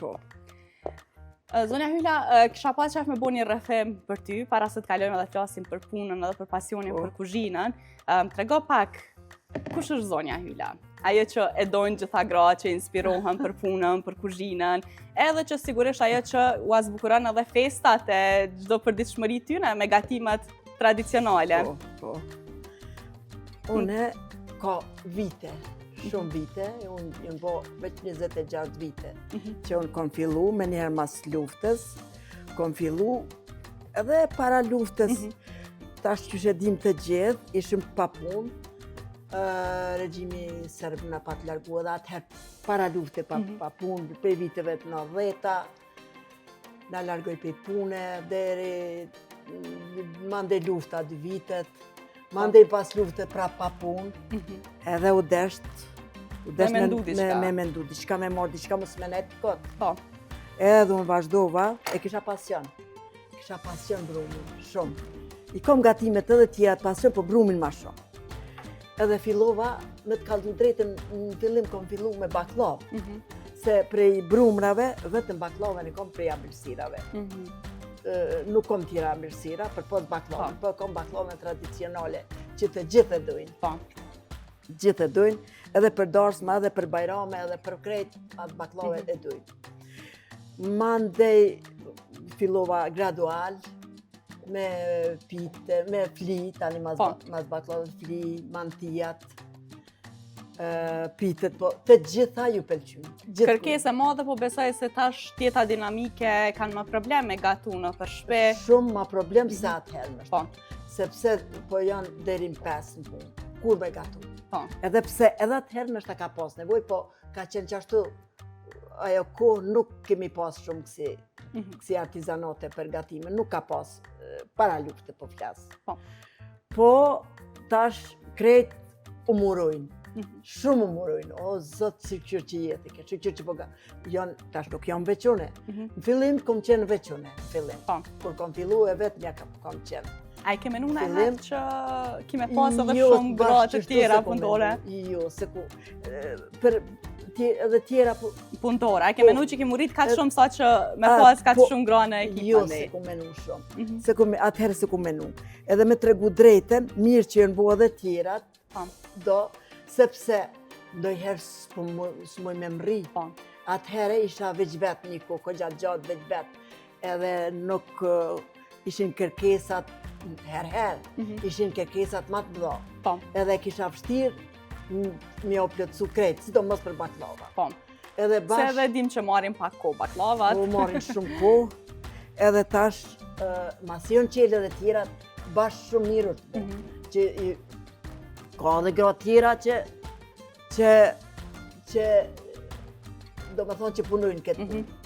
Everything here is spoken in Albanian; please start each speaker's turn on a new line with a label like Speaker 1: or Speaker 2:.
Speaker 1: Po.
Speaker 2: Zonja Hyla, kisha pas qef me bo një rrëfim për ty, para se të kalojmë edhe flasim për punën edhe për pasionin për kuzhinën. Trego pak, kush është zonja Hyla? Ajo që e dojnë gjitha gratë që inspirohen për punën, për kuzhinën, edhe që sigurisht ajo që u azbukuron edhe festat e çdo përditshmëri tyne me gatimet tradicionale.
Speaker 1: Po. Unë ka vite, shumë vite, unë jënë bo veç 26 vite, që unë kom fillu me njëherë mas luftës, kom fillu edhe para luftës, tash që shedim të gjithë, ishim pa punë, regjimi serbë në pa të largu edhe atëherë para lufte pa punë, pe viteve të 90-ta, në largoj pe pune, deri mande lufta 2 vitet, mande pas lufte pra pa punë, edhe u desht me mendu diçka, me marrë diçka mos me nejtë këtë.
Speaker 2: Po.
Speaker 1: Edhe unë vazhdova, e kisha pasion brumin, shumë. I kom gatimet edhe tjera pasion, po brumin ma shumë. Edhe fillova me të kaldu drejtën, në fillim kom fillu me baklavë, se prej brumrave, vetëm baklavën e kom prej ambëlsirave. Nuk kom tjera ambëlsira, për po të baklavën, po kom baklavën tradicionale, që të gjithë e dojnë. Gjithë e dojnë, edhe për darsma, edhe për bajrame, edhe për krejt, atë baklavën e dojnë. Mandej fillova gradual, me pite, me fli, tani mas baklavën fli, mantijat, pitet, po të gjitha ju pëlqyjnë.
Speaker 2: Kërkesë e madhe, po besoj se tash tjeta dinamike kanë më probleme gatu në për shpe.
Speaker 1: Shumë më problem se atëherë më shtë. Sepse po janë deri në 5 në punë, kur me gatu. Edhe pse edhe atëherë më shtë ka pas nevoj, po ka qenë qashtu, ajo kohë nuk kemi pas shumë kësi artizanote për gatime, nuk ka pas para lufte po flasë. Po tash krejt u murojnë. Shumë u murojnë, o zotë si qërë që jetë, që qërë që po janë, tash nuk janë veçune. Në fillim kom qenë veçune, në fillim. Kur kom fillu e vetë mja kom qenë.
Speaker 2: A i ke menu në herë që kime pasë edhe shumë gratë të tjera punëtore?
Speaker 1: Jo, se ku, edhe tjera
Speaker 2: punëtore. A i ke menu që ki murit katë shumë sa që me pasë katë shumë grane e
Speaker 1: Jo, se ku menu shumë. Atëherë se ku menu. Edhe me tregu drejten, mirë që jënë bo edhe tjerat, sepse dojherë s'moj me mri. Atëherë isha veç vetë një kohë gjatë veç vetë. Edhe nuk ishin kërkesat herë, ishin kërkesat ma të mëdha. Edhe kisha vështirë me o plëtsu krejtë, si do mos për baklava.
Speaker 2: Se edhe dim që marim pak kohë baklavat.
Speaker 1: Po marim shumë kohë, edhe tash masion qele dhe tjera bashkë shumë mirët. Ka dhe gratë tjera që do me thonë që punojnë këtë punë.